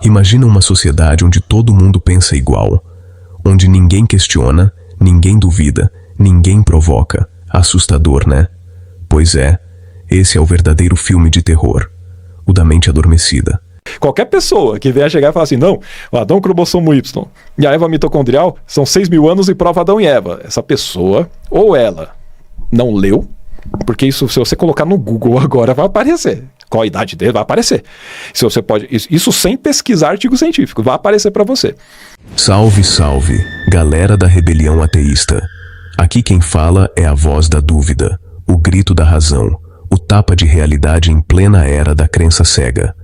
Imagina uma sociedade onde todo mundo pensa igual, onde ninguém questiona, ninguém duvida, ninguém provoca. Assustador, né? Pois é, esse é o verdadeiro filme de terror, o da mente adormecida. Qualquer pessoa que vier chegar e falar assim, não, o Adão cromossomo Y e a Eva mitocondrial são 6.000 anos e prova Adão e Eva. Essa pessoa, ou ela não leu, porque isso, se você colocar no Google agora, vai aparecer. Qual a idade dele? Vai aparecer. Se você pode, isso sem pesquisar artigo científico, vai aparecer para você. Salve, salve, galera da rebelião ateísta. Aqui quem fala é a voz da dúvida, o grito da razão, o tapa de realidade em plena era da crença cega.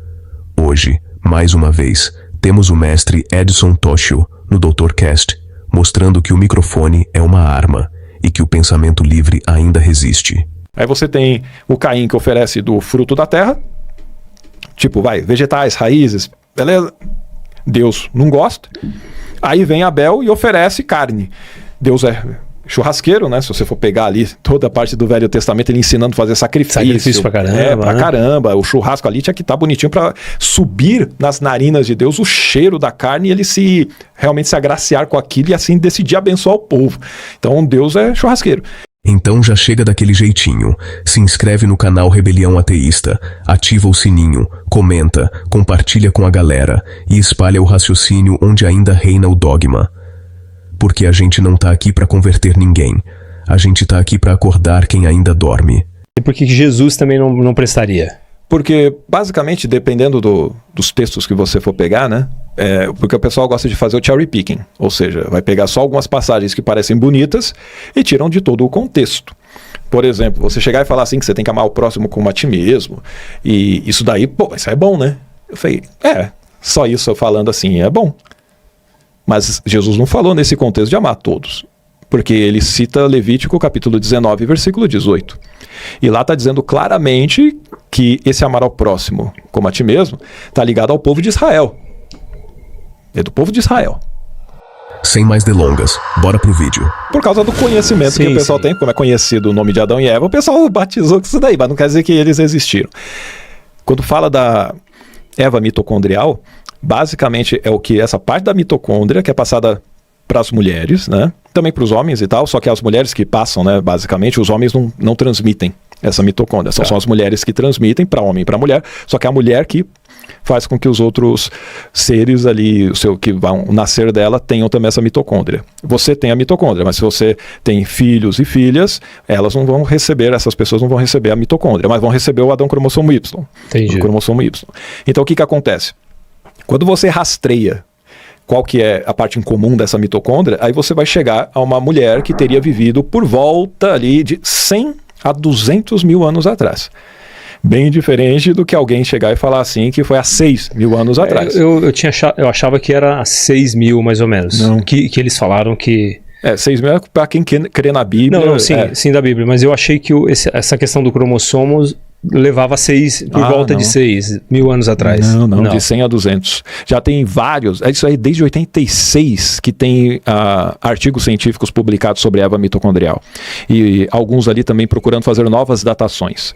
Hoje, mais uma vez, temos o mestre Edson Toshio no DoutorCast, mostrando que o microfone é uma arma e que o pensamento livre ainda resiste. Aí você tem o Caim que oferece do fruto da terra, tipo, vegetais, raízes, beleza? Deus não gosta. Aí vem Abel e oferece carne. Deus é churrasqueiro, né? Se você for pegar ali toda a parte do Velho Testamento, ele ensinando a fazer sacrifício. Sacrifício pra caramba. Pra caramba. O churrasco ali tinha que estar bonitinho pra subir nas narinas de Deus o cheiro da carne e ele realmente se agraciar com aquilo e assim decidir abençoar o povo. Então Deus é churrasqueiro. Então já chega daquele jeitinho, se inscreve no canal Rebelião Ateísta, ativa o sininho, comenta, compartilha com a galera e espalha o raciocínio onde ainda reina o dogma. Porque a gente não tá aqui pra converter ninguém, a gente tá aqui pra acordar quem ainda dorme. E por que Jesus também não prestaria? Porque, basicamente, dependendo dos textos que você for pegar, né? Porque o pessoal gosta de fazer o cherry picking, ou seja, vai pegar só algumas passagens que parecem bonitas e tiram de todo o contexto. Por exemplo, você chegar e falar assim que você tem que amar o próximo como a ti mesmo, e isso daí, isso é bom, né? Eu falei, só isso eu falando assim é bom. Mas Jesus não falou nesse contexto de amar todos, porque ele cita Levítico capítulo 19, versículo 18. E lá está dizendo claramente que esse amar ao próximo como a ti mesmo está ligado ao povo de Israel. É do povo de Israel. Sem mais delongas, bora pro vídeo. Por causa do conhecimento que o pessoal tem, como é conhecido o nome de Adão e Eva, o pessoal batizou com isso daí, mas não quer dizer que eles existiram. Quando fala da Eva mitocondrial, basicamente é o que essa parte da mitocôndria que é passada para as mulheres, né? Também para os homens e tal, só que as mulheres que passam, né? Basicamente, os homens não transmitem essa mitocôndria. São só as mulheres que transmitem para homem e para mulher, só que é a mulher que faz com que os outros seres ali, que vão nascer dela, tenham também essa mitocôndria. Você tem a mitocôndria, mas se você tem filhos e filhas, essas pessoas não vão receber a mitocôndria, mas vão receber o Adão cromossomo Y. Entendi. O cromossomo Y. Então, o que acontece? Quando você rastreia qual que é a parte em comum dessa mitocôndria, aí você vai chegar a uma mulher que teria vivido por volta ali de 100 a 200 mil anos atrás. Bem diferente do que alguém chegar e falar assim que foi há 6.000 anos atrás. Eu achava que era há 6.000 mais ou menos. Não. Que eles falaram que... 6.000 é para quem crê na Bíblia. Não, sim, da Bíblia. Mas eu achei que essa questão do cromossomos levava por volta de 6.000 anos atrás. Não, de 100 a 200. Já tem vários, isso aí desde 86 que tem artigos científicos publicados sobre a Eva mitocondrial. E alguns ali também procurando fazer novas datações.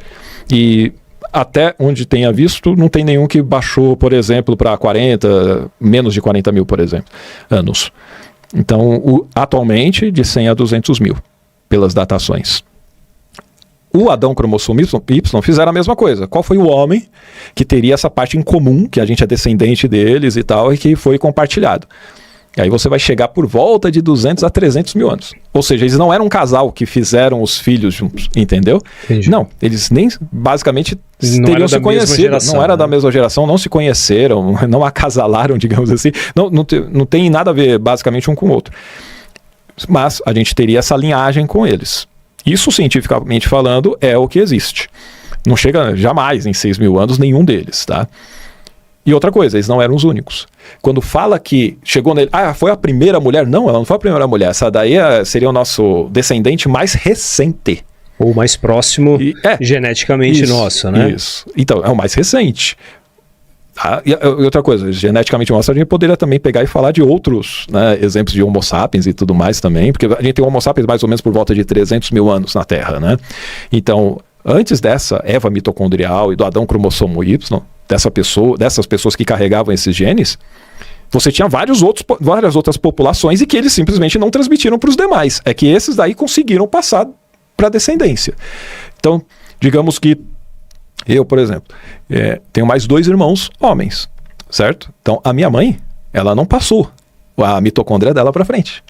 E até onde tenha visto, não tem nenhum que baixou, por exemplo, para menos de 40 mil, por exemplo, anos. Então, atualmente, de 100 a 200 mil, pelas datações. O Adão cromossomo Y fizeram a mesma coisa. Qual foi o homem que teria essa parte em comum, que a gente é descendente deles e tal, e que foi compartilhado? E aí você vai chegar por volta de 200 a 300 mil anos. Ou seja, eles não eram um casal que fizeram os filhos juntos, entendeu? Entendi. Não, eles nem, basicamente, teriam se conhecido. Não era da mesma geração, não se conheceram, não acasalaram, digamos assim. Não tem nada a ver, basicamente, um com o outro. Mas a gente teria essa linhagem com eles. Isso, cientificamente falando, é o que existe. Não chega jamais em 6.000 anos nenhum deles, tá? E outra coisa, eles não eram os únicos. Quando fala que chegou nele, foi a primeira mulher? Não, ela não foi a primeira mulher. Essa daí seria o nosso descendente mais recente. Ou mais próximo geneticamente nosso, né? Isso. Então, é o mais recente. E outra coisa, geneticamente nosso, a gente poderia também pegar e falar de outros, né, exemplos de Homo sapiens e tudo mais também, porque a gente tem Homo sapiens mais ou menos por volta de 300 mil anos na Terra, né? Então, antes dessa Eva mitocondrial e do Adão cromossomo Y, dessas pessoas que carregavam esses genes, você tinha várias outras populações e que eles simplesmente não transmitiram para os demais. É que esses daí conseguiram passar para a descendência. Então, digamos que eu, por exemplo, tenho mais 2 irmãos homens, certo? Então, a minha mãe, ela não passou a mitocôndria dela para frente.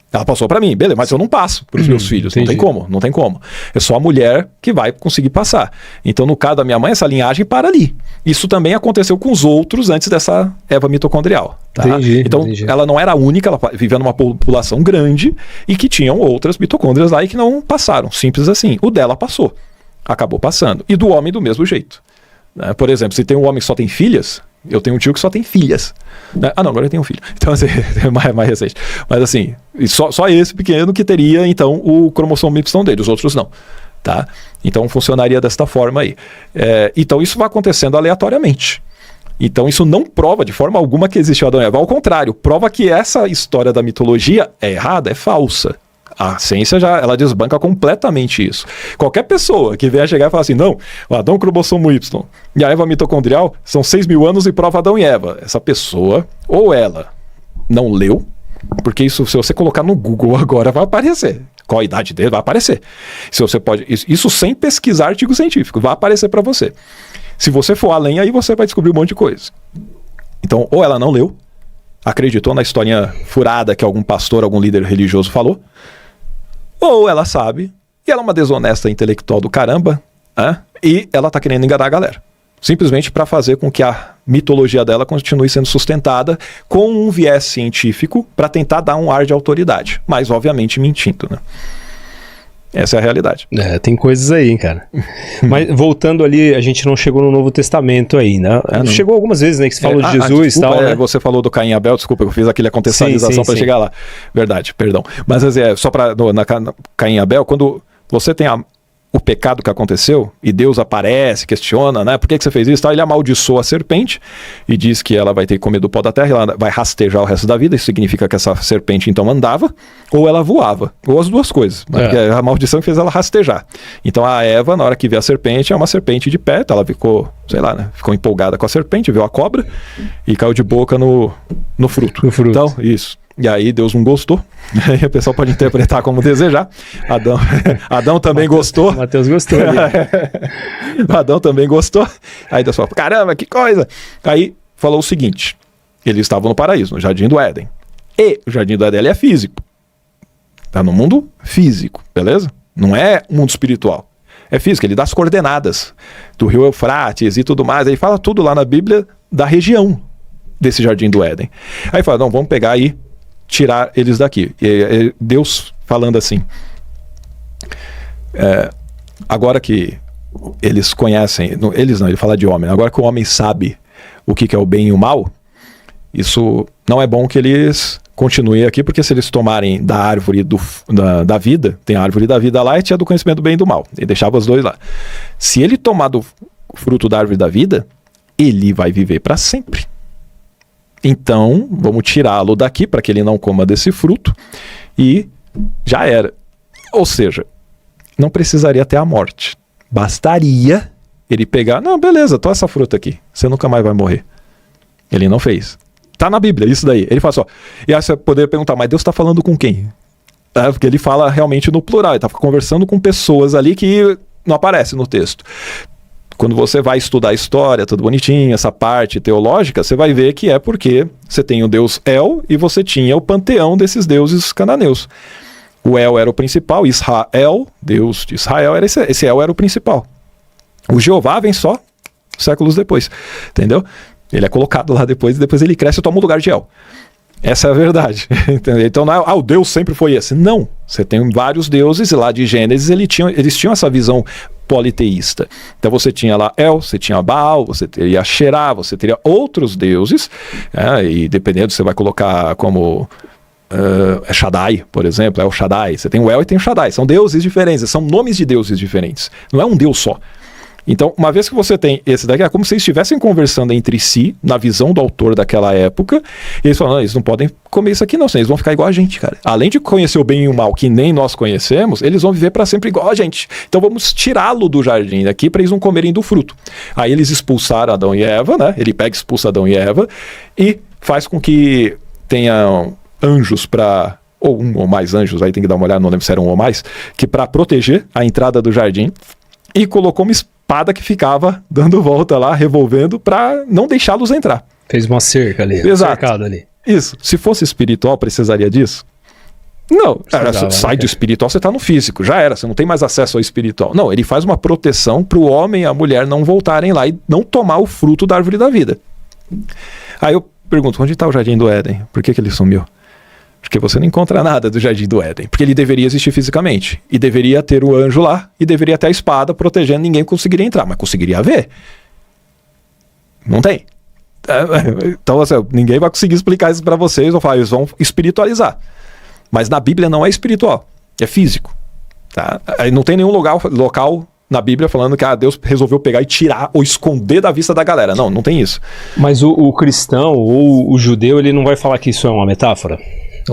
Ela passou para mim, beleza, mas eu não passo para os meus filhos, entendi. não tem como. É só a mulher que vai conseguir passar. Então, no caso da minha mãe, essa linhagem para ali. Isso também aconteceu com os outros antes dessa Eva mitocondrial. Tá? Então, ela não era a única, ela vivia numa população grande e que tinham outras mitocôndrias lá e que não passaram, simples assim. O dela passou, acabou passando. E do homem do mesmo jeito. Né? Por exemplo, se tem um homem que só tem filhas, eu tenho um tio que só tem filhas. Né? Ah, não, agora eu tenho um filho. Então, assim, é mais recente. Mas, assim, só esse pequeno que teria, então, o cromossomo Y dele, os outros não. Tá? Então, funcionaria desta forma aí. Então, isso vai acontecendo aleatoriamente. Então, isso não prova de forma alguma que existiu Adão e Eva. Ao contrário, prova que essa história da mitologia é errada, é falsa. A ciência ela desbanca completamente isso. Qualquer pessoa que vier chegar e falar assim, não, o Adão cromossomo Y e a Eva mitocondrial são 6.000 anos e prova Adão e Eva. Essa pessoa, ou ela não leu, porque isso, se você colocar no Google agora, vai aparecer. Qual a idade dele? Vai aparecer. Se você pode, isso sem pesquisar artigo científico, vai aparecer para você. Se você for além, aí você vai descobrir um monte de coisa. Então, ou ela não leu, acreditou na historinha furada que algum pastor, algum líder religioso falou, ou ela sabe, e ela é uma desonesta intelectual do caramba, e ela tá querendo enganar a galera. Simplesmente para fazer com que a mitologia dela continue sendo sustentada com um viés científico para tentar dar um ar de autoridade, mas obviamente mentindo, né? Essa é a realidade. Tem coisas aí, hein, cara. Mas voltando ali, a gente não chegou no Novo Testamento aí, né? Chegou algumas vezes, né, que você falou de Jesus e tal, né? Você falou do Caim e Abel, desculpa, eu fiz aquela contextualização para chegar lá. Verdade, perdão. Mas só para na Caim e Abel, quando você tem o pecado que aconteceu e Deus aparece, questiona, né? Por que você fez isso? Ele amaldiçoa a serpente e diz que ela vai ter que comer do pó da terra e ela vai rastejar o resto da vida. Isso significa que essa serpente então andava ou ela voava, ou as duas coisas. Porque a maldição fez ela rastejar. Então a Eva, na hora que vê a serpente, é uma serpente de pé, ela ficou, sei lá, né? Ficou empolgada com a serpente, viu a cobra e caiu de boca no fruto. Então, isso. E aí Deus não gostou. Aí o pessoal pode interpretar como desejar. Adão também gostou. Mateus gostou. Adão também gostou. Aí Deus falou, caramba, que coisa. Aí falou o seguinte, eles estavam no paraíso, no Jardim do Éden. E o Jardim do Éden ele é físico. Tá no mundo físico, beleza? Não é mundo espiritual. É físico, ele dá as coordenadas do rio Eufrates e tudo mais. Aí fala tudo lá na Bíblia da região desse Jardim do Éden. Aí fala, não, vamos pegar aí tirar eles daqui. E Deus falando assim, agora que eles conhecem, eles não, ele fala de homem, agora que o homem sabe o que é o bem e o mal, isso não é bom que eles continuem aqui, porque se eles tomarem da árvore da vida, tem a árvore da vida lá e tinha do conhecimento do bem e do mal, ele deixava os dois lá. Se ele tomar do fruto da árvore da vida, ele vai viver para sempre. Então, vamos tirá-lo daqui para que ele não coma desse fruto e já era. Ou seja, não precisaria ter a morte. Bastaria ele pegar, não, beleza, toma essa fruta aqui, você nunca mais vai morrer. Ele não fez. Tá na Bíblia, isso daí. Ele fala só, e aí você poderia perguntar, mas Deus está falando com quem? Porque ele fala realmente no plural, ele está conversando com pessoas ali que não aparece no texto. Quando você vai estudar a história, tudo bonitinho, essa parte teológica, você vai ver que é porque você tem o deus El e você tinha o panteão desses deuses cananeus. O El era o principal, Israel, Deus de Israel, esse El era o principal. O Jeová vem só séculos depois, entendeu? Ele é colocado lá depois e depois ele cresce e toma o lugar de El. Essa é a verdade. Então não é, o Deus sempre foi esse. Não, você tem vários deuses e lá de Gênesis eles tinham essa visão politeísta. Então você tinha lá El, você tinha Baal, você teria Xerá, você teria outros deuses, e dependendo você vai colocar como Shaddai, por exemplo, El Shaddai. Você tem o El e tem o Shaddai, são deuses diferentes, são nomes de deuses diferentes. Não é um deus só. Então, uma vez que você tem esse daqui, é como se eles estivessem conversando entre si, na visão do autor daquela época, e eles falam, não, eles não podem comer isso aqui não, senão eles vão ficar igual a gente, cara. Além de conhecer o bem e o mal, que nem nós conhecemos, eles vão viver para sempre igual a gente. Então vamos tirá-lo do jardim daqui para eles não comerem do fruto. Aí eles expulsaram Adão e Eva, né? Ele pega e expulsa Adão e Eva e faz com que tenham anjos para... ou um ou mais anjos, aí tem que dar uma olhada, não lembro se era um ou mais, que para proteger a entrada do jardim, e colocou uma espada que ficava dando volta lá, revolvendo, para não deixá-los entrar. Fez uma cerca ali, exato. Cercado ali. Isso. Se fosse espiritual, precisaria disso? Não. Sai do espiritual, você está no físico. Já era, você não tem mais acesso ao espiritual. Não, ele faz uma proteção para o homem e a mulher não voltarem lá e não tomar o fruto da árvore da vida. Aí eu pergunto, onde está o jardim do Éden? Por que ele sumiu? Porque você não encontra nada do jardim do Éden. Porque ele deveria existir fisicamente. E deveria ter o anjo lá. E deveria ter a espada protegendo. Ninguém conseguiria entrar. Mas conseguiria ver. Não tem. Então, assim, ninguém vai conseguir explicar isso para vocês. Ou falar, eles vão espiritualizar. Mas na Bíblia não é espiritual. É físico. Tá? Aí não tem nenhum local na Bíblia falando que Deus resolveu pegar e tirar ou esconder da vista da galera. Não, não tem isso. Mas o cristão ou o judeu, ele não vai falar que isso é uma metáfora?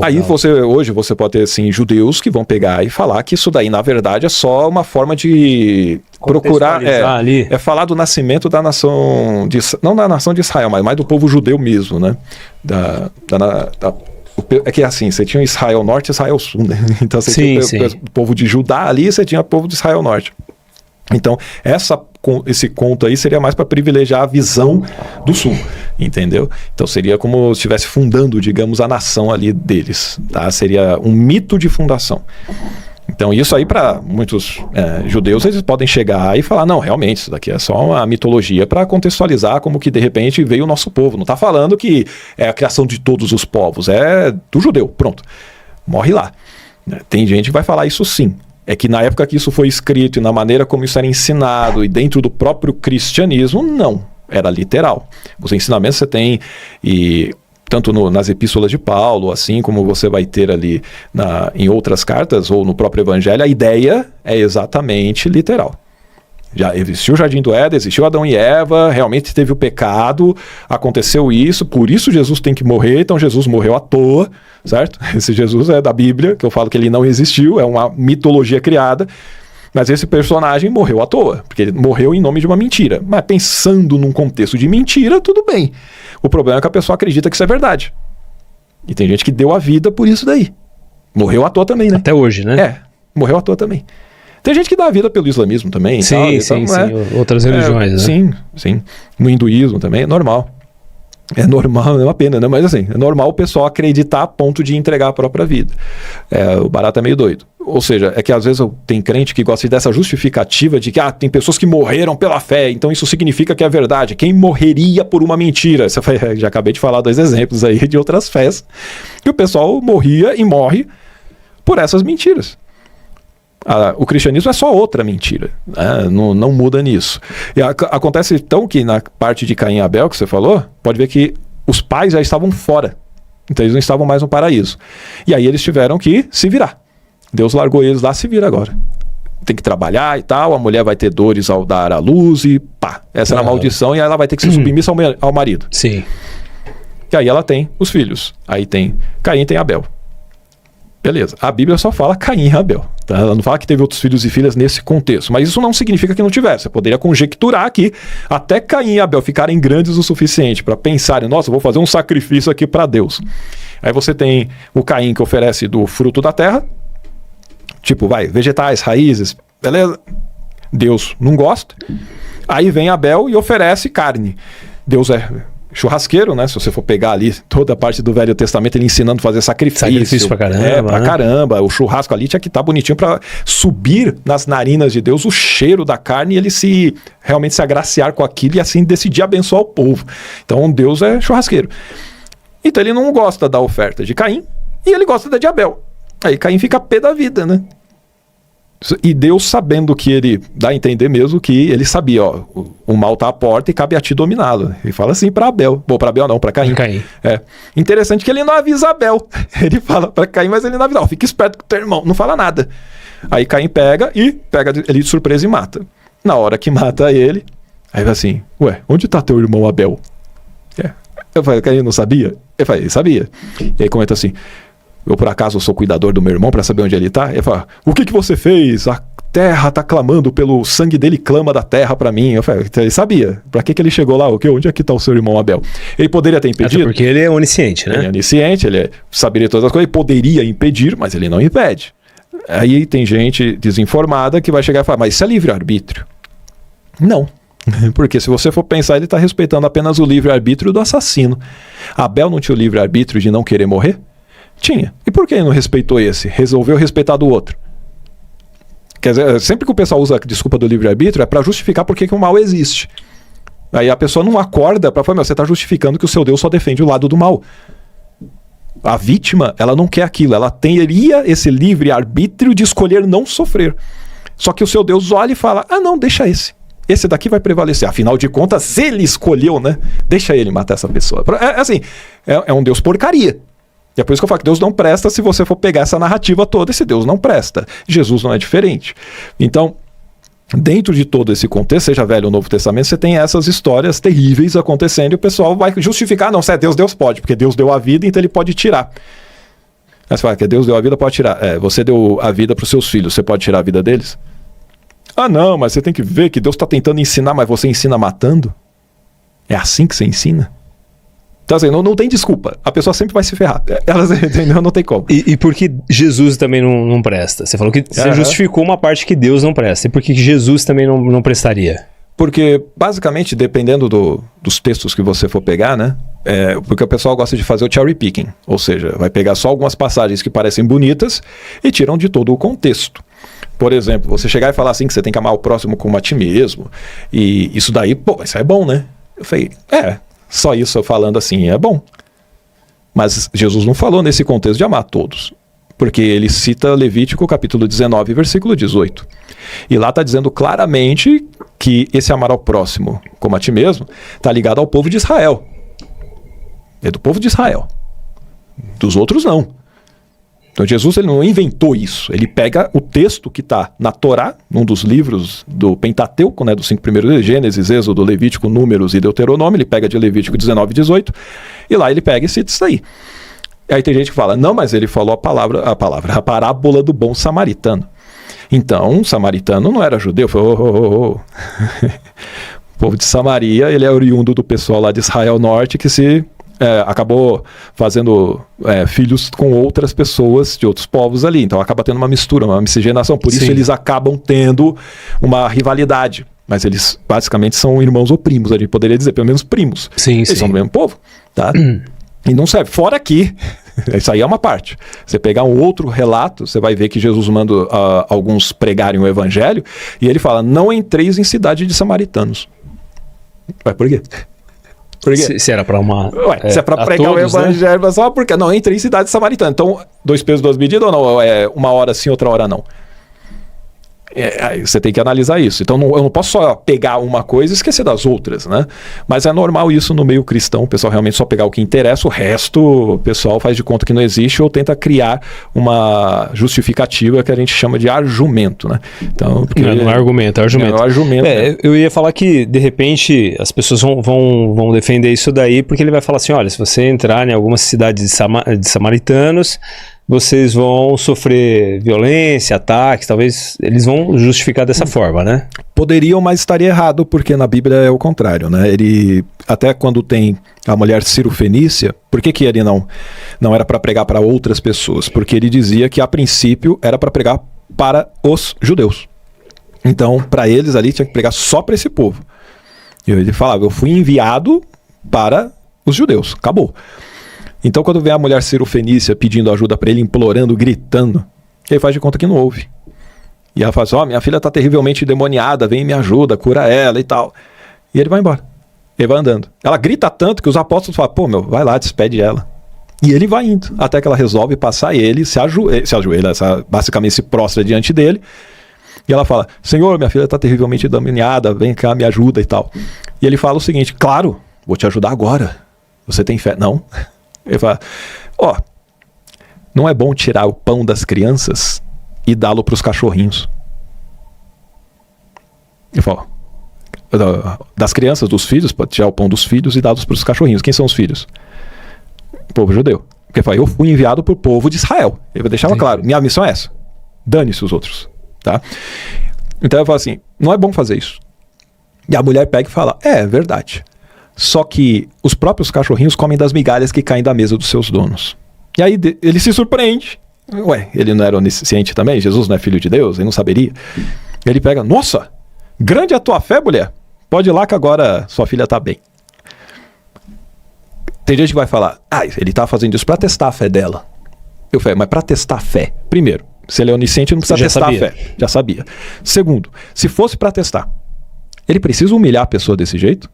Aí hoje você pode ter assim, judeus que vão pegar e falar que isso daí na verdade é só uma forma de procurar falar do nascimento da nação não da nação de Israel, mas mais do povo judeu mesmo, né? É que assim, você tinha Israel Norte e Israel Sul, né? Então você tinha o povo de Judá ali, você tinha o povo de Israel Norte. Então, esse conto aí seria mais para privilegiar a visão do Sul, entendeu? Então seria como se estivesse fundando, digamos, a nação ali deles, tá? Seria um mito de fundação. Então isso aí para muitos judeus, eles podem chegar e falar, não, realmente, isso daqui é só uma mitologia para contextualizar como que de repente veio o nosso povo. Não está falando que é a criação de todos os povos, é do judeu, pronto, morre lá. Tem gente que vai falar isso sim. É que na época que isso foi escrito e na maneira como isso era ensinado e dentro do próprio cristianismo, não. Era literal. Os ensinamentos você tem, e tanto nas epístolas de Paulo, assim como você vai ter ali em outras cartas ou no próprio evangelho, a ideia é exatamente literal. Já existiu o Jardim do Éden, existiu Adão e Eva, realmente teve o pecado, aconteceu isso, por isso Jesus tem que morrer, então Jesus morreu à toa, certo? Esse Jesus é da Bíblia, que eu falo que ele não existiu, é uma mitologia criada, mas esse personagem morreu à toa, porque ele morreu em nome de uma mentira. Mas pensando num contexto de mentira, tudo bem. O problema é que a pessoa acredita que isso é verdade. E tem gente que deu a vida por isso daí. Morreu à toa também, né? Até hoje, né? Morreu à toa também. Tem gente que dá a vida pelo islamismo também. Sim, sim. Outras religiões, né? Sim. No hinduísmo também é normal. É normal, não é uma pena, né? Mas assim, é normal o pessoal acreditar a ponto de entregar a própria vida. O barato é meio doido. Ou seja, é que às vezes tem crente que gosta dessa justificativa de que tem pessoas que morreram pela fé, então isso significa que é verdade. Quem morreria por uma mentira? Já acabei de falar 2 exemplos aí de outras fés. Que o pessoal morria e morre por essas mentiras. O cristianismo é só outra mentira, né? Não muda nisso. E acontece então que na parte de Caim e Abel que você falou, pode ver que os pais já estavam fora, então eles não estavam mais no paraíso, e aí eles tiveram que se virar. Deus largou eles lá, se vira agora, tem que trabalhar e tal, a mulher vai ter dores ao dar à luz e pá, essa é a maldição, e aí ela vai ter que ser submissa ao marido. Sim. E aí ela tem os filhos, aí tem Caim e tem Abel. Beleza, a Bíblia só fala Caim e Abel, tá? Ela não fala que teve outros filhos e filhas nesse contexto, mas isso não significa que não tivesse. Você poderia conjecturar que até Caim e Abel ficarem grandes o suficiente para pensarem, nossa, vou fazer um sacrifício aqui para Deus. Aí você tem o Caim que oferece do fruto da terra, tipo, vegetais, raízes, beleza? Deus não gosta. Aí vem Abel e oferece carne. Deus é churrasqueiro, né? Se você for pegar ali toda a parte do Velho Testamento, ele ensinando a fazer sacrifício pra caramba. Caramba. O churrasco ali tinha que estar bonitinho para subir nas narinas de Deus o cheiro da carne e ele realmente se agraciar com aquilo e assim decidir abençoar o povo. Então Deus é churrasqueiro. Então ele não gosta da oferta de Caim e ele gosta da de Abel. Aí Caim fica pé da vida, né? E Deus, sabendo que ele dá a entender mesmo que ele sabia, o mal tá à porta e cabe a ti dominá-lo. Ele fala assim para Abel. Bom, para Abel não, para Caim. Interessante que ele não avisa Abel. Ele fala para Caim, mas ele não avisa. Fica esperto com o teu irmão. Não fala nada. Aí Caim pega ele de surpresa e mata. Na hora que mata ele, aí vai assim, ué, onde tá teu irmão Abel? Eu falei, ele não sabia? Eu falei, ele sabia. E aí comenta assim, eu por acaso sou cuidador do meu irmão para saber onde ele tá? Ele fala, o que você fez? A terra tá clamando pelo sangue dele, clama da terra para mim. Eu falei, ele sabia. Para que ele chegou lá? Onde é que tá o seu irmão Abel? Ele poderia ter impedido. Até porque ele é onisciente, né? Ele é onisciente, ele saberia todas as coisas, ele poderia impedir, mas ele não impede. Aí tem gente desinformada que vai chegar e falar, mas isso é livre-arbítrio? Não. Porque se você for pensar, ele está respeitando apenas o livre-arbítrio do assassino. Abel não tinha o livre-arbítrio de não querer morrer? Tinha. E por que ele não respeitou esse? Resolveu respeitar do outro. Quer dizer, sempre que o pessoal usa a desculpa do livre-arbítrio é para justificar por que o mal existe. Aí a pessoa não acorda para falar, você está justificando que o seu Deus só defende o lado do mal. A vítima, ela não quer aquilo, ela teria esse livre-arbítrio de escolher não sofrer. Só que o seu Deus olha e fala, não, deixa esse. Esse daqui vai prevalecer. Afinal de contas, ele escolheu, né? Deixa ele matar essa pessoa. É um Deus porcaria. E é por isso que eu falo que Deus não presta se você for pegar essa narrativa toda. Esse Deus não presta. Jesus não é diferente. Então, dentro de todo esse contexto, seja Velho ou Novo Testamento, você tem essas histórias terríveis acontecendo e o pessoal vai justificar, não, se é Deus, Deus pode, porque Deus deu a vida, então ele pode tirar. Aí você fala que Deus deu a vida, pode tirar. Você deu a vida para os seus filhos, você pode tirar a vida deles? Não, mas você tem que ver que Deus está tentando ensinar, mas você ensina matando? É assim que você ensina? Então assim, não tem desculpa. A pessoa sempre vai se ferrar. Elas, entendeu? Não tem como. E por que Jesus também não presta? Você falou que você justificou uma parte que Deus não presta. E por que Jesus também não prestaria? Porque, basicamente, dependendo dos textos que você for pegar, né? Porque o pessoal gosta de fazer o cherry picking. Ou seja, vai pegar só algumas passagens que parecem bonitas e tiram de todo o contexto. Por exemplo, você chegar e falar assim que você tem que amar o próximo como a ti mesmo. E isso daí, isso é bom, né? Eu falei, só isso eu falando assim é bom. Mas Jesus não falou nesse contexto de amar todos. Porque ele cita Levítico capítulo 19, versículo 18. E lá está dizendo claramente que esse amar ao próximo como a ti mesmo está ligado ao povo de Israel. É do povo de Israel. Dos outros não. Então Jesus ele não inventou isso. Ele pega o texto que está na Torá, num dos livros do Pentateuco, né, dos 5 primeiros livros, Gênesis, Êxodo, Levítico, Números e Deuteronômio. Ele pega de Levítico 19 e 18 e lá ele pega e cita isso aí. Aí tem gente que fala, não, mas ele falou a parábola do bom samaritano. Então, o samaritano não era judeu. Falou, O povo de Samaria, ele é oriundo do pessoal lá de Israel Norte que acabou fazendo filhos com outras pessoas de outros povos ali. Então acaba tendo uma mistura, uma miscigenação. Por isso eles acabam tendo uma rivalidade. Mas eles basicamente são irmãos ou primos, a gente poderia dizer, pelo menos primos. Eles são do mesmo povo, tá? E não serve. Fora que, isso aí é uma parte. Você pegar um outro relato, você vai ver que Jesus manda alguns pregarem o evangelho, e ele fala, não entreis em cidade de samaritanos. Mas por quê? Se era para uma... se é para pregar todos, o evangelho, né? Só porque não entrei em cidade samaritana. Então, 2 pesos, 2 medidas ou não? Uma hora sim, outra hora não. Você tem que analisar isso. Então eu não posso só pegar uma coisa e esquecer das outras, né? Mas é normal isso no meio cristão, o pessoal realmente só pegar o que interessa, o resto o pessoal faz de conta que não existe ou tenta criar uma justificativa que a gente chama de argumento, né? Então, não é argumento, é argumento. Né? Eu ia falar que de repente as pessoas vão defender isso daí porque ele vai falar assim, olha, se você entrar em algumas cidades de samaritanos, vocês vão sofrer violência, ataques, talvez eles vão justificar dessa forma, né? Poderiam, mas estaria errado, porque na Bíblia é o contrário, né? Ele, até quando tem a mulher Cirofenícia, por que ele não era para pregar para outras pessoas? Porque ele dizia que a princípio era para pregar para os judeus. Então, para eles ali tinha que pregar só para esse povo. E ele falava, eu fui enviado para os judeus, acabou. Então, quando vem a mulher Cirofenícia pedindo ajuda para ele, implorando, gritando, ele faz de conta que não ouve. E ela fala assim, minha filha está terrivelmente endemoniada, vem e me ajuda, cura ela e tal. E ele vai embora. Ele vai andando. Ela grita tanto que os apóstolos falam, vai lá, despede ela. E ele vai indo, até que ela resolve passar ele, se ajoelha, basicamente se prostra diante dele. E ela fala, Senhor, minha filha está terrivelmente endemoniada, vem cá, me ajuda e tal. E ele fala o seguinte, claro, vou te ajudar agora. Você tem fé? Não. Ele fala, não é bom tirar o pão das crianças e dá-lo para os cachorrinhos. Ele fala, das crianças, dos filhos, pode tirar o pão dos filhos e dados para os cachorrinhos. Quem são os filhos? O povo judeu. Porque ele fala, eu fui enviado para o povo de Israel. Ele deixava claro, minha missão é essa. Dane-se os outros. Tá? Então eu falo assim, não é bom fazer isso. E a mulher pega e fala, é verdade. Só que os próprios cachorrinhos comem das migalhas que caem da mesa dos seus donos. E aí ele se surpreende. Ué, ele não era onisciente também? Jesus não é filho de Deus? Ele não saberia? Ele pega, nossa, grande é a tua fé, mulher. Pode ir lá que agora sua filha está bem. Tem gente que vai falar, ele está fazendo isso para testar a fé dela. Eu falei, mas para testar a fé, primeiro, se ele é onisciente não precisa testar a fé. Já sabia. Segundo, se fosse para testar, ele precisa humilhar a pessoa desse jeito?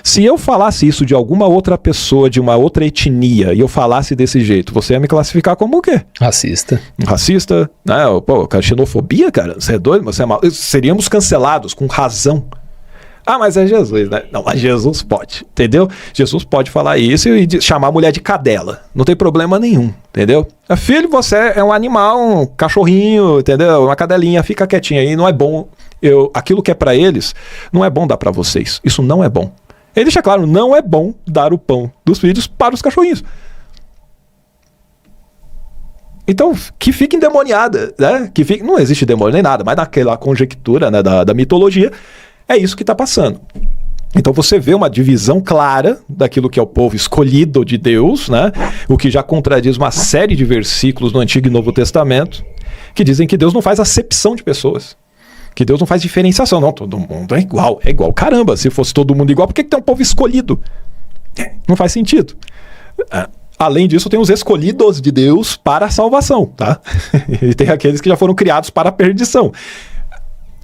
Se eu falasse isso de alguma outra pessoa, de uma outra etnia, e eu falasse desse jeito, você ia me classificar como o quê? Racista. Racista, né? Pô, xenofobia, cara, você é doido? Você é mal... Seríamos cancelados com razão. Mas é Jesus, né? Não, mas Jesus pode, entendeu? Jesus pode falar isso e chamar a mulher de cadela. Não tem problema nenhum, entendeu? Filho, você é um animal, um cachorrinho, entendeu? Uma cadelinha, fica quietinha aí, não é bom. Aquilo que é pra eles, não é bom dar pra vocês. Isso não é bom. Ele deixa claro, não é bom dar o pão dos filhos para os cachorrinhos. Então, que fique endemoniada, né? Não existe demônio nem nada, mas naquela conjectura, né, da mitologia, é isso que está passando. Então você vê uma divisão clara daquilo que é o povo escolhido de Deus, né? O que já contradiz uma série de versículos no Antigo e Novo Testamento, que dizem que Deus não faz acepção de pessoas. Que Deus não faz diferenciação, não, todo mundo é igual, caramba, se fosse todo mundo igual, por que tem um povo escolhido? Não faz sentido. Além disso, tem os escolhidos de Deus para a salvação, tá? E tem aqueles que já foram criados para a perdição.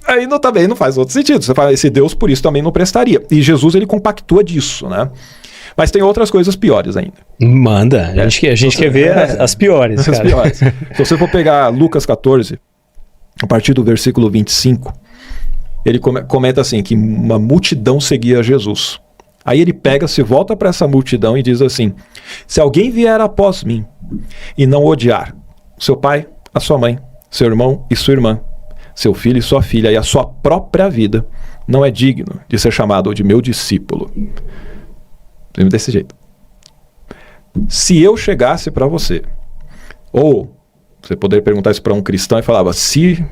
Aí também não faz outro sentido, você fala, esse Deus por isso também não prestaria. E Jesus, ele compactua disso, né? Mas tem outras coisas piores ainda. Manda, a gente quer ver as piores, cara. As piores. Se você for pegar Lucas 14... a partir do versículo 25, ele comenta assim, que uma multidão seguia Jesus. Aí ele se volta para essa multidão e diz assim, se alguém vier após mim e não odiar seu pai, a sua mãe, seu irmão e sua irmã, seu filho e sua filha e a sua própria vida, não é digno de ser chamado de meu discípulo. Desse jeito. Se eu chegasse para você, ou... você poderia perguntar isso para um cristão e falava, se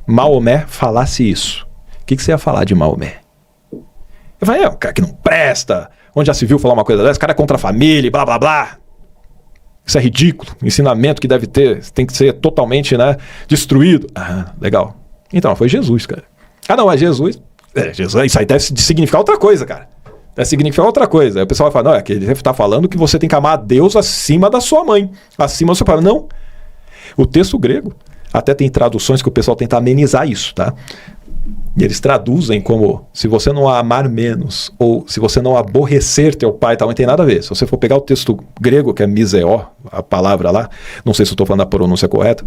Maomé falasse isso, o que você ia falar de Maomé? Eu falei, um cara que não presta, onde já se viu falar uma coisa dessa, cara é contra a família, blá blá blá. Isso é ridículo, ensinamento que tem que ser totalmente, né, destruído. Legal. Então, foi Jesus, cara. Não, é Jesus. Jesus, isso aí deve significar outra coisa, cara. Deve significar outra coisa. Aí o pessoal vai falar, não, que ele está falando que você tem que amar a Deus acima da sua mãe, acima do seu pai. Não. O texto grego, até tem traduções que o pessoal tenta amenizar isso, tá? E eles traduzem como, se você não amar menos, ou se você não aborrecer teu pai, tal, não tem nada a ver. Se você for pegar o texto grego, que é miseó, a palavra lá, não sei se eu estou falando a pronúncia correta,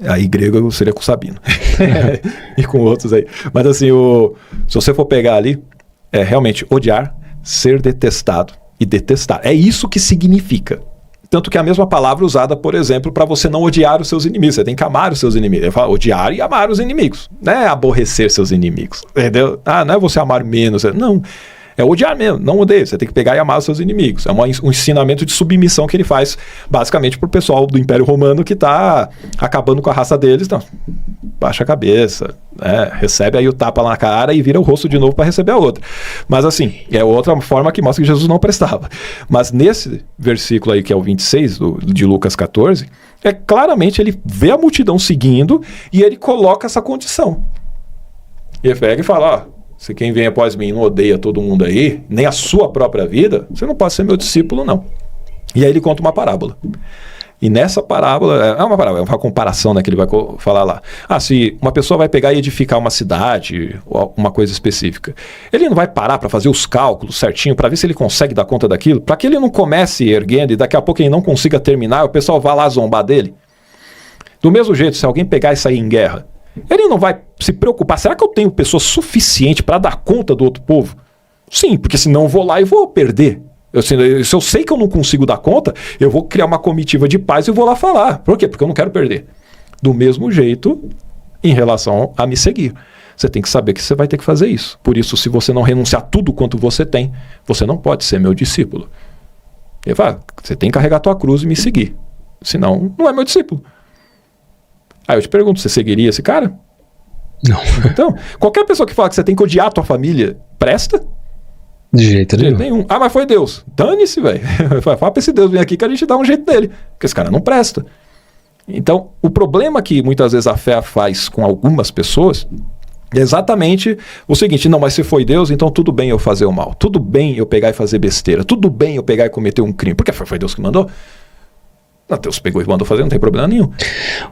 aí grego seria com Sabino. E com outros aí. Mas assim, se você for pegar ali, é realmente odiar, ser detestado e detestar. É isso que significa. Tanto que é a mesma palavra usada, por exemplo, para você não odiar os seus inimigos. Você tem que amar os seus inimigos. Ele fala odiar e amar os inimigos. Não é aborrecer seus inimigos. Entendeu? Não é você amar menos. Não. É odiar mesmo. Não odeia. Você tem que pegar e amar os seus inimigos. É um ensinamento de submissão que ele faz, basicamente, pro pessoal do Império Romano que está acabando com a raça deles. Então, baixa a cabeça, né? Recebe aí o tapa na cara e vira o rosto de novo para receber a outra. Mas assim, é outra forma que mostra que Jesus não prestava. Mas nesse versículo aí, que é o 26 de Lucas 14, claramente ele vê a multidão seguindo e ele coloca essa condição. E ele pega e fala, se quem vem após mim não odeia todo mundo aí, nem a sua própria vida, você não pode ser meu discípulo, não. E aí ele conta uma parábola. E nessa parábola, é uma comparação, né, que ele vai falar lá. Se uma pessoa vai pegar e edificar uma cidade, ou uma coisa específica, ele não vai parar para fazer os cálculos certinho, para ver se ele consegue dar conta daquilo, para que ele não comece erguendo e daqui a pouco ele não consiga terminar, o pessoal vai lá zombar dele. Do mesmo jeito, se alguém pegar e sair em guerra, ele não vai se preocupar, será que eu tenho pessoa suficiente para dar conta do outro povo? Sim, porque senão eu vou lá e vou perder. Se eu sei que eu não consigo dar conta, eu vou criar uma comitiva de paz e vou lá falar. Por quê? Porque eu não quero perder. Do mesmo jeito, em relação a me seguir. você tem que saber que você vai ter que fazer isso. Por isso, se você não renunciar tudo quanto você tem, você não pode ser meu discípulo. Ele fala, você tem que carregar a tua cruz e me seguir. Senão, não é meu discípulo. Aí eu te pergunto, você seguiria esse cara? Não. Então, qualquer pessoa que fala que você tem que odiar a tua família, presta? De jeito nenhum. Ah, mas foi Deus. Dane-se, velho. Fala pra esse Deus vir aqui que a gente dá um jeito dele. Porque esse cara não presta. Então, o problema que muitas vezes a fé faz com algumas pessoas é exatamente o seguinte: não, mas se foi Deus, então tudo bem eu fazer o mal. Tudo bem eu pegar e fazer besteira. Tudo bem eu pegar e cometer um crime. Porque foi Deus que mandou. Não, Deus pegou e mandou fazer, não tem problema nenhum.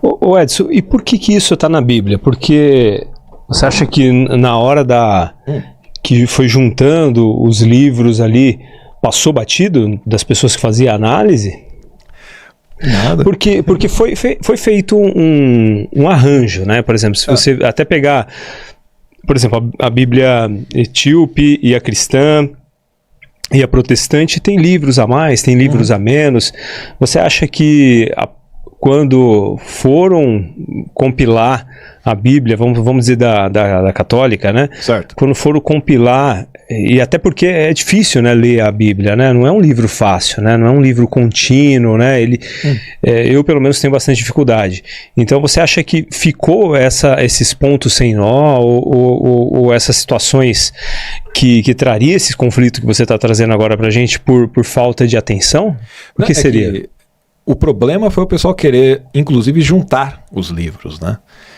Ô Edson, e por que isso está na Bíblia? Porque você acha que na hora que foi juntando os livros ali, passou batido das pessoas que faziam análise? Nada. Porque foi feito um arranjo, né? Por exemplo, se você até pegar, por exemplo, a Bíblia etíope e a cristã e a protestante, tem livros a mais, tem livros a menos. Você acha que quando foram compilar a Bíblia, vamos dizer da católica, né? Certo. Quando foram compilar, e até porque é difícil, né, ler a Bíblia, né? Não é um livro fácil, né? Não é um livro contínuo, né? Eu pelo menos tenho bastante dificuldade. Então você acha que ficou esses pontos sem nó ou essas situações que traria esse conflito que você está trazendo agora pra gente por falta de atenção? O que seria? O problema foi o pessoal querer, inclusive, juntar os livros, né?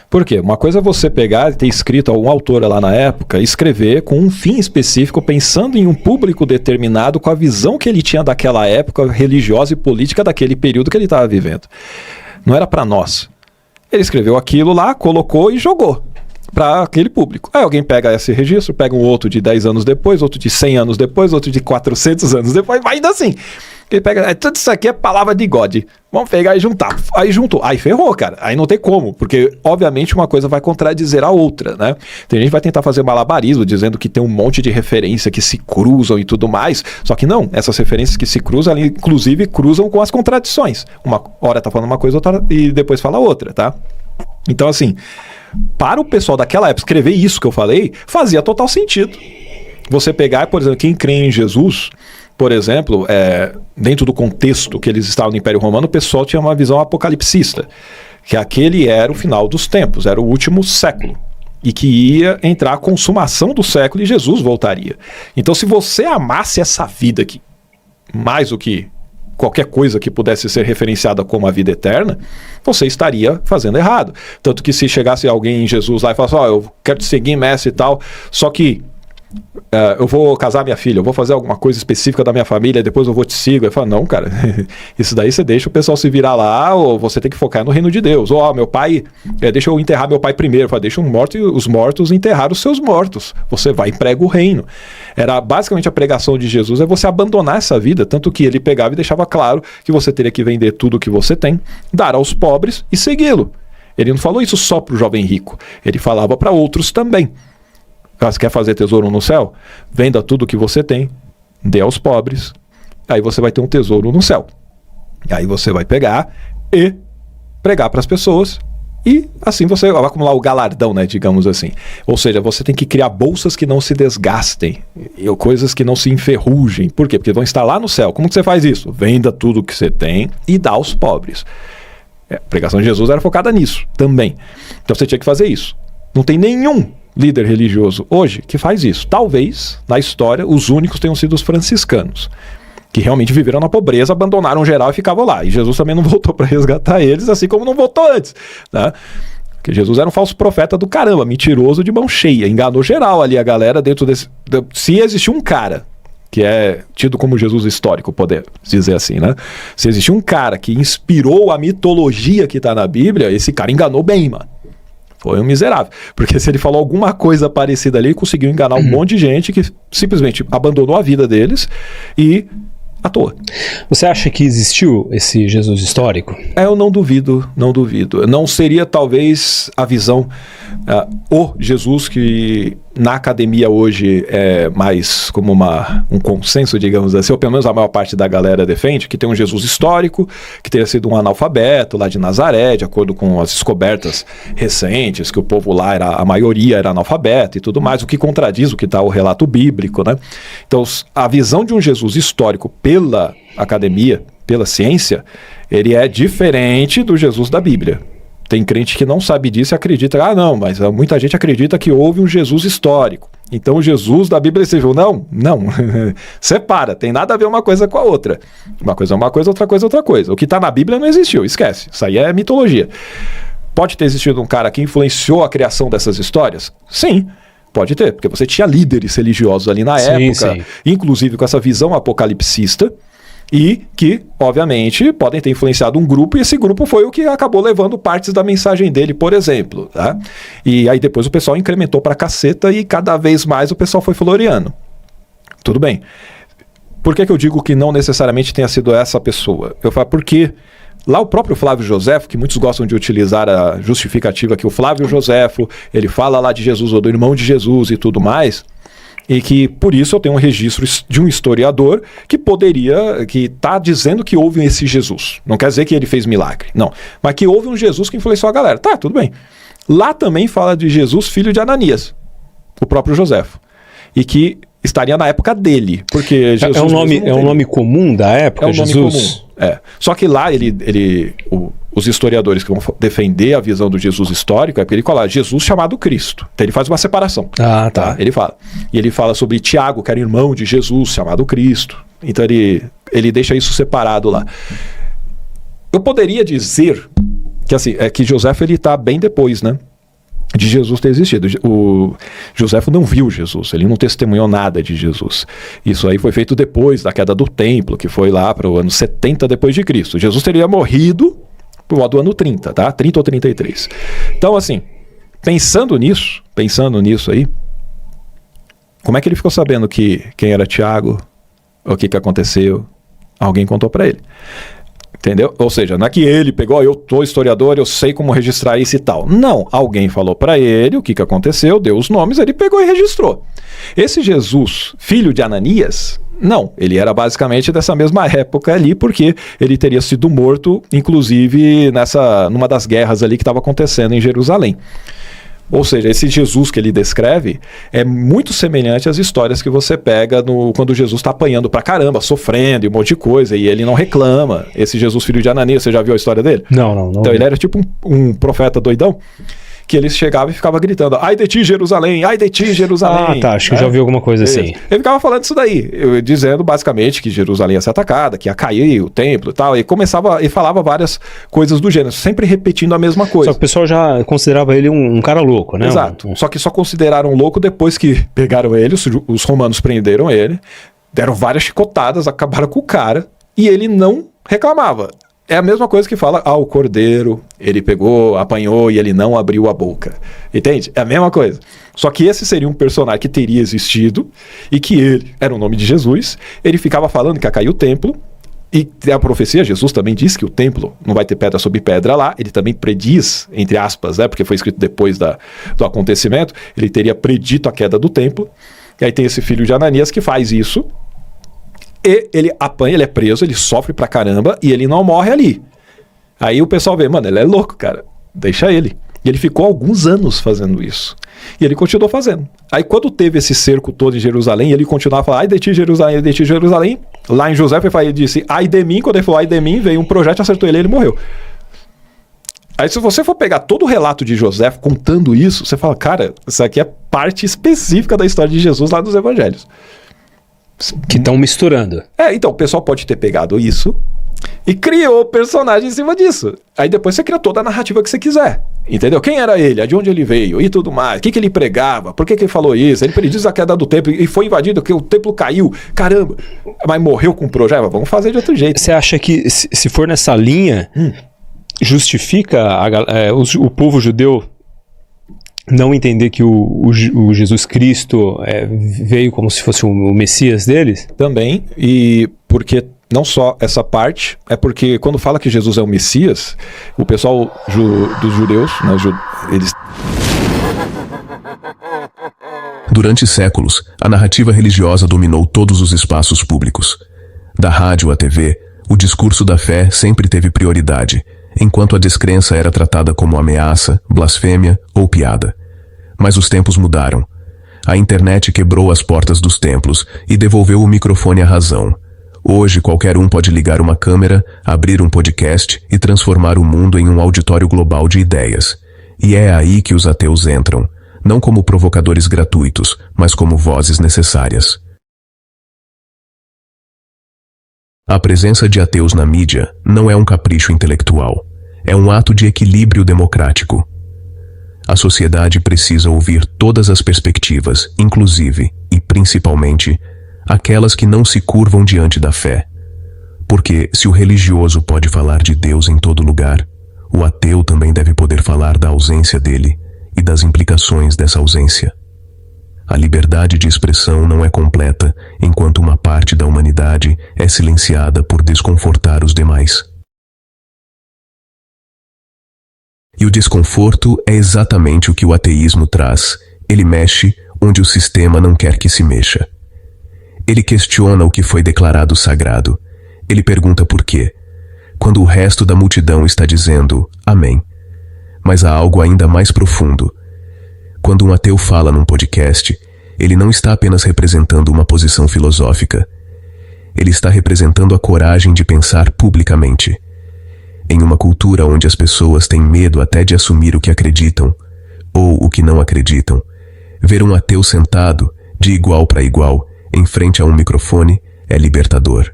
Por quê? Uma coisa é você pegar e ter escrito algum autor lá na época, escrever com um fim específico, pensando em um público determinado, com a visão que ele tinha daquela época religiosa e política daquele período que ele estava vivendo. Não era para nós. Ele escreveu aquilo lá, colocou e jogou para aquele público. Aí alguém pega esse registro, pega um outro de 10 anos depois, outro de 100 anos depois, outro de 400 anos depois, vai ainda assim. Ele pega, tudo isso aqui é palavra de God. Vamos pegar e juntar. Aí juntou. Aí ferrou, cara. Aí não tem como, porque obviamente uma coisa vai contradizer a outra, né? Tem gente que vai tentar fazer malabarismo, dizendo que tem um monte de referência que se cruzam e tudo mais. Só que não, essas referências que se cruzam, inclusive cruzam com as contradições. Uma hora tá falando uma coisa, outra e depois fala outra, tá? Então assim, para o pessoal daquela época escrever isso que eu falei, fazia total sentido. Você pegar, por exemplo, quem crê em Jesus, por exemplo, dentro do contexto que eles estavam no Império Romano, o pessoal tinha uma visão apocalipsista, que aquele era o final dos tempos, era o último século, e que ia entrar a consumação do século e Jesus voltaria. Então, se você amasse essa vida aqui, mais do que qualquer coisa que pudesse ser referenciada como a vida eterna, você estaria fazendo errado. Tanto que se chegasse alguém em Jesus lá e falasse, eu quero te seguir, mestre e tal, só que eu vou casar minha filha, eu vou fazer alguma coisa específica da minha família, depois eu vou te seguir. Eu falo, não, cara, isso daí você deixa o pessoal se virar lá, ou você tem que focar no reino de Deus. Ou, meu pai, deixa eu enterrar meu pai primeiro. Eu falo, deixa os mortos enterrar os seus mortos. Você vai e prega o reino. Era basicamente a pregação de Jesus, é você abandonar essa vida, tanto que ele pegava e deixava claro que você teria que vender tudo o que você tem, dar aos pobres e segui-lo. Ele não falou isso só para o jovem rico, ele falava para outros também. Você quer fazer tesouro no céu? Venda tudo que você tem, dê aos pobres, aí você vai ter um tesouro no céu. Aí você vai pegar e pregar para as pessoas e assim você vai acumular o galardão, né, digamos assim. Ou seja, você tem que criar bolsas que não se desgastem, coisas que não se enferrujem. Por quê? Porque vão estar lá no céu. Como que você faz isso? Venda tudo que você tem e dá aos pobres. A pregação de Jesus era focada nisso também. Então você tinha que fazer isso. Não tem nenhum líder religioso hoje que faz isso. Talvez, na história, os únicos tenham sido os franciscanos, que realmente viveram na pobreza, abandonaram geral e ficavam lá. E Jesus também não voltou para resgatar eles, assim como não voltou antes, né? Porque Jesus era um falso profeta do caramba, mentiroso de mão cheia, enganou geral ali a galera dentro desse... Se existir um cara que é tido como Jesus histórico, poder dizer assim, né? Se existir um cara que inspirou a mitologia que está na Bíblia, esse cara enganou bem, mano. Foi um miserável, porque se ele falou alguma coisa parecida ali, ele conseguiu enganar um monte de gente que simplesmente abandonou a vida deles e à toa. Você acha que existiu esse Jesus histórico? Eu não duvido, não duvido. Não seria talvez a visão, o Jesus que na academia hoje é mais como um consenso, digamos assim, ou pelo menos a maior parte da galera defende, que tem um Jesus histórico, que teria sido um analfabeto lá de Nazaré, de acordo com as descobertas recentes, que o povo lá, a maioria era analfabeto e tudo mais, o que contradiz o que está o relato bíblico, né? Então, a visão de um Jesus histórico pela academia, pela ciência, ele é diferente do Jesus da Bíblia. Tem crente que não sabe disso e acredita, não, mas muita gente acredita que houve um Jesus histórico. Então o Jesus da Bíblia seja, não, separa, tem nada a ver uma coisa com a outra. Uma coisa é uma coisa, outra coisa é outra coisa. O que está na Bíblia não existiu, esquece, isso aí é mitologia. Pode ter existido um cara que influenciou a criação dessas histórias? Sim, pode ter, porque você tinha líderes religiosos ali na época, inclusive com essa visão apocalipsista, e que, obviamente, podem ter influenciado um grupo, e esse grupo foi o que acabou levando partes da mensagem dele, por exemplo. Tá? E aí depois o pessoal incrementou pra caceta e cada vez mais o pessoal foi floreando. Tudo bem. Por que eu digo que não necessariamente tenha sido essa pessoa? Eu falo porque lá o próprio Flávio Joséfo, que muitos gostam de utilizar a justificativa que o Flávio Joséfo, ele fala lá de Jesus, ou do irmão de Jesus e tudo mais, e que por isso eu tenho um registro de um historiador que está dizendo que houve esse Jesus. Não quer dizer que ele fez milagre, não. Mas que houve um Jesus que influenciou a galera. Tá, tudo bem. Lá também fala de Jesus, filho de Ananias, o próprio Joséfo. E que estaria na época dele, porque Jesus... É um nome comum da época, Jesus? É um nome comum, é. Só que lá os historiadores que vão defender a visão do Jesus histórico é porque ele fala Jesus chamado Cristo. Então ele faz uma separação. Ah, tá. Ele fala. E ele fala sobre Tiago, que era irmão de Jesus, chamado Cristo. Então ele deixa isso separado lá. Eu poderia dizer que assim, que Joséfo ele está bem depois, né? De Jesus ter existido. O Joséfo não viu Jesus, ele não testemunhou nada de Jesus. Isso aí foi feito depois da queda do templo, que foi lá para o ano 70 depois de Cristo. Jesus teria morrido por volta do ano 30, tá? 30 ou 33. Então, assim, pensando nisso aí, como é que ele ficou sabendo quem era Tiago? O que aconteceu? Alguém contou para ele. Entendeu? Ou seja, não é que ele pegou, eu tô historiador, eu sei como registrar isso e tal. Não, alguém falou para ele o que aconteceu, deu os nomes, ele pegou e registrou. Esse Jesus, filho de Ananias, não, ele era basicamente dessa mesma época ali, porque ele teria sido morto, inclusive, numa das guerras ali que estava acontecendo em Jerusalém. Ou seja, esse Jesus que ele descreve é muito semelhante às histórias que você pega quando Jesus está apanhando pra caramba, sofrendo e um monte de coisa, e ele não reclama. Esse Jesus filho de Ananias, você já viu a história dele? Não. Então ele era tipo um profeta doidão, que ele chegava e ficava gritando, ai de ti Jerusalém, ai de ti Jerusalém. Ah, tá, acho que eu já ouvi alguma coisa assim. Ele ficava falando isso daí, dizendo basicamente que Jerusalém ia ser atacada, que ia cair o templo e tal, e falava várias coisas do gênero, sempre repetindo a mesma coisa. Só que o pessoal já considerava ele um cara louco, né? Exato, só que só consideraram louco depois que pegaram ele, os romanos prenderam ele, deram várias chicotadas, acabaram com o cara, e ele não reclamava. É a mesma coisa que fala, o cordeiro, ele pegou, apanhou e ele não abriu a boca. Entende? É a mesma coisa. Só que esse seria um personagem que teria existido e que ele, era o nome de Jesus, ele ficava falando que ia cair o templo, e a profecia, Jesus também diz que o templo não vai ter pedra sobre pedra lá, ele também prediz, entre aspas, né, porque foi escrito depois do acontecimento, ele teria predito a queda do templo, e aí tem esse filho de Ananias que faz isso, e ele apanha, ele é preso, ele sofre pra caramba e ele não morre ali. Aí o pessoal vê, mano, ele é louco, cara, deixa ele. E ele ficou alguns anos fazendo isso. E ele continuou fazendo. Aí quando teve esse cerco todo em Jerusalém, ele continuava a falar, ai de ti Jerusalém, ai de ti Jerusalém. Lá em José, ele disse, ai de mim, quando ele falou ai de mim, veio um projétil, acertou ele e ele morreu. Aí se você for pegar todo o relato de José contando isso, você fala, cara, isso aqui é parte específica da história de Jesus lá dos evangelhos. Que estão misturando. Então o pessoal pode ter pegado isso e criou o personagem em cima disso. Aí depois você cria toda a narrativa que você quiser. Entendeu? Quem era ele? De onde ele veio? E tudo mais. O que ele pregava? Por que ele falou isso? Ele prediz a queda do templo e foi invadido, que o templo caiu. Caramba! Mas morreu com o projeto? Vamos fazer de outro jeito. Você acha que se for nessa linha, justifica o povo judeu não entender que o Jesus Cristo veio como se fosse o Messias deles? Também, e porque não só essa parte, é porque quando fala que Jesus é o Messias, o pessoal dos judeus, né, eles... Durante séculos, a narrativa religiosa dominou todos os espaços públicos. Da rádio à TV, o discurso da fé sempre teve prioridade, enquanto a descrença era tratada como ameaça, blasfêmia ou piada. Mas os tempos mudaram. A internet quebrou as portas dos templos e devolveu o microfone à razão. Hoje, qualquer um pode ligar uma câmera, abrir um podcast e transformar o mundo em um auditório global de ideias. E é aí que os ateus entram, não como provocadores gratuitos, mas como vozes necessárias. A presença de ateus na mídia não é um capricho intelectual, é um ato de equilíbrio democrático. A sociedade precisa ouvir todas as perspectivas, inclusive, e principalmente, aquelas que não se curvam diante da fé. Porque, se o religioso pode falar de Deus em todo lugar, o ateu também deve poder falar da ausência dele e das implicações dessa ausência. A liberdade de expressão não é completa enquanto uma parte da humanidade é silenciada por desconfortar os demais. E o desconforto é exatamente o que o ateísmo traz. Ele mexe onde o sistema não quer que se mexa. Ele questiona o que foi declarado sagrado. Ele pergunta por quê, quando o resto da multidão está dizendo amém. Mas há algo ainda mais profundo. Quando um ateu fala num podcast, ele não está apenas representando uma posição filosófica. Ele está representando a coragem de pensar publicamente. Em uma cultura onde as pessoas têm medo até de assumir o que acreditam, ou o que não acreditam, ver um ateu sentado, de igual para igual, em frente a um microfone, é libertador.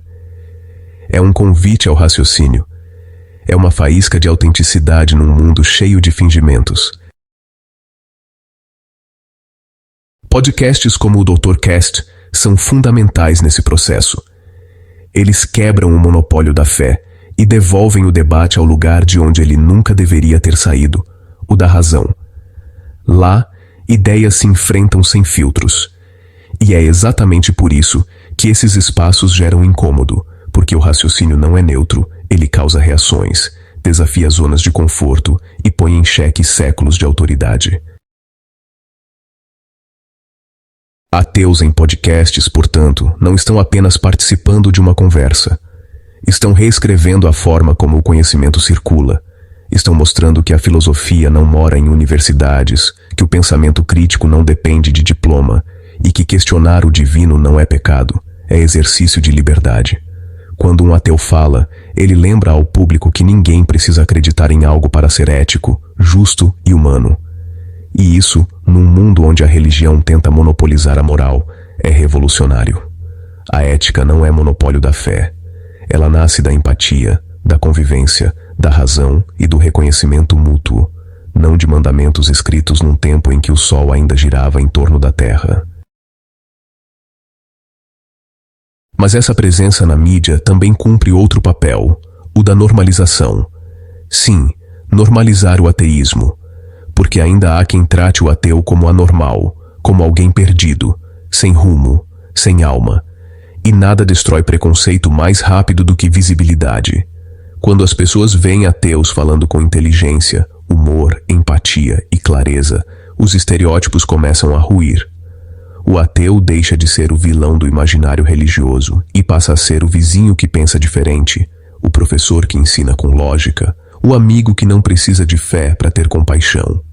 É um convite ao raciocínio. É uma faísca de autenticidade num mundo cheio de fingimentos. Podcasts como o Dr. Cast são fundamentais nesse processo. Eles quebram o monopólio da fé e devolvem o debate ao lugar de onde ele nunca deveria ter saído, o da razão. Lá, ideias se enfrentam sem filtros. E é exatamente por isso que esses espaços geram incômodo, porque o raciocínio não é neutro, ele causa reações, desafia zonas de conforto e põe em xeque séculos de autoridade. Ateus em podcasts, portanto, não estão apenas participando de uma conversa. Estão reescrevendo a forma como o conhecimento circula. Estão mostrando que a filosofia não mora em universidades, que o pensamento crítico não depende de diploma e que questionar o divino não é pecado, é exercício de liberdade. Quando um ateu fala, ele lembra ao público que ninguém precisa acreditar em algo para ser ético, justo e humano. E isso, num mundo onde a religião tenta monopolizar a moral, é revolucionário. A ética não é monopólio da fé. Ela nasce da empatia, da convivência, da razão e do reconhecimento mútuo, não de mandamentos escritos num tempo em que o sol ainda girava em torno da terra. Mas essa presença na mídia também cumpre outro papel, o da normalização. Sim, normalizar o ateísmo, porque ainda há quem trate o ateu como anormal, como alguém perdido, sem rumo, sem alma. E nada destrói preconceito mais rápido do que visibilidade. Quando as pessoas veem ateus falando com inteligência, humor, empatia e clareza, os estereótipos começam a ruir. O ateu deixa de ser o vilão do imaginário religioso e passa a ser o vizinho que pensa diferente, o professor que ensina com lógica, o amigo que não precisa de fé para ter compaixão.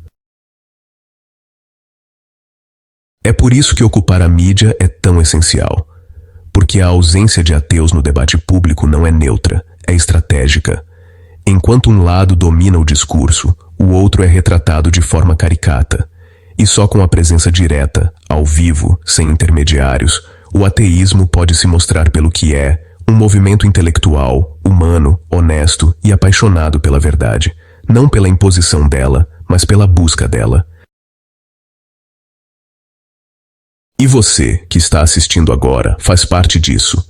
É por isso que ocupar a mídia é tão essencial. Porque a ausência de ateus no debate público não é neutra, é estratégica. Enquanto um lado domina o discurso, o outro é retratado de forma caricata. E só com a presença direta, ao vivo, sem intermediários, o ateísmo pode se mostrar pelo que é, um movimento intelectual, humano, honesto e apaixonado pela verdade, não pela imposição dela, mas pela busca dela. E você, que está assistindo agora, faz parte disso.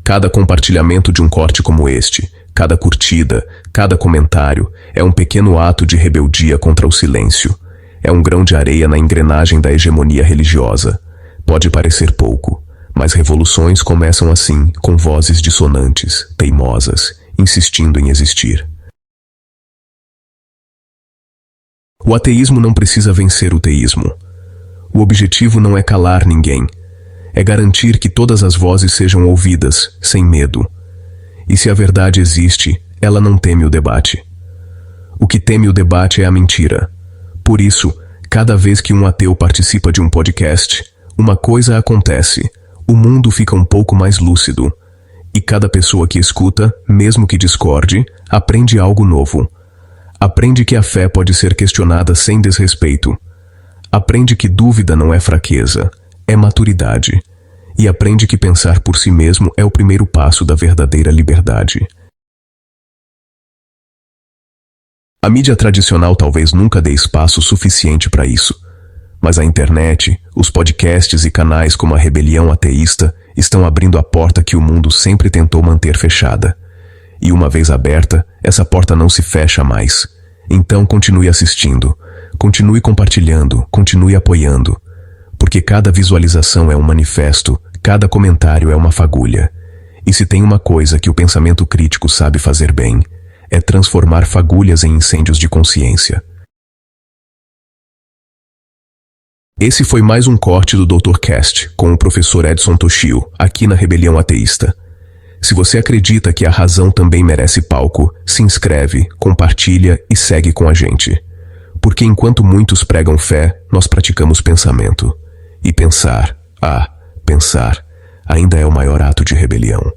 Cada compartilhamento de um corte como este, cada curtida, cada comentário, é um pequeno ato de rebeldia contra o silêncio. É um grão de areia na engrenagem da hegemonia religiosa. Pode parecer pouco, mas revoluções começam assim, com vozes dissonantes, teimosas, insistindo em existir. O ateísmo não precisa vencer o teísmo. O objetivo não é calar ninguém. É garantir que todas as vozes sejam ouvidas, sem medo. E se a verdade existe, ela não teme o debate. O que teme o debate é a mentira. Por isso, cada vez que um ateu participa de um podcast, uma coisa acontece: o mundo fica um pouco mais lúcido. E cada pessoa que escuta, mesmo que discorde, aprende algo novo. Aprende que a fé pode ser questionada sem desrespeito. Aprende que dúvida não é fraqueza, é maturidade. E aprende que pensar por si mesmo é o primeiro passo da verdadeira liberdade. A mídia tradicional talvez nunca dê espaço suficiente para isso. Mas a internet, os podcasts e canais como a Rebelião Ateísta estão abrindo a porta que o mundo sempre tentou manter fechada. E uma vez aberta, essa porta não se fecha mais. Então continue assistindo, continue compartilhando, continue apoiando. Porque cada visualização é um manifesto, cada comentário é uma fagulha. E se tem uma coisa que o pensamento crítico sabe fazer bem, é transformar fagulhas em incêndios de consciência. Esse foi mais um corte do Dr. Cast, com o professor Edson Toshio, aqui na Rebelião Ateísta. Se você acredita que a razão também merece palco, se inscreve, compartilha e segue com a gente. Porque enquanto muitos pregam fé, nós praticamos pensamento. E pensar, pensar, ainda é o maior ato de rebelião.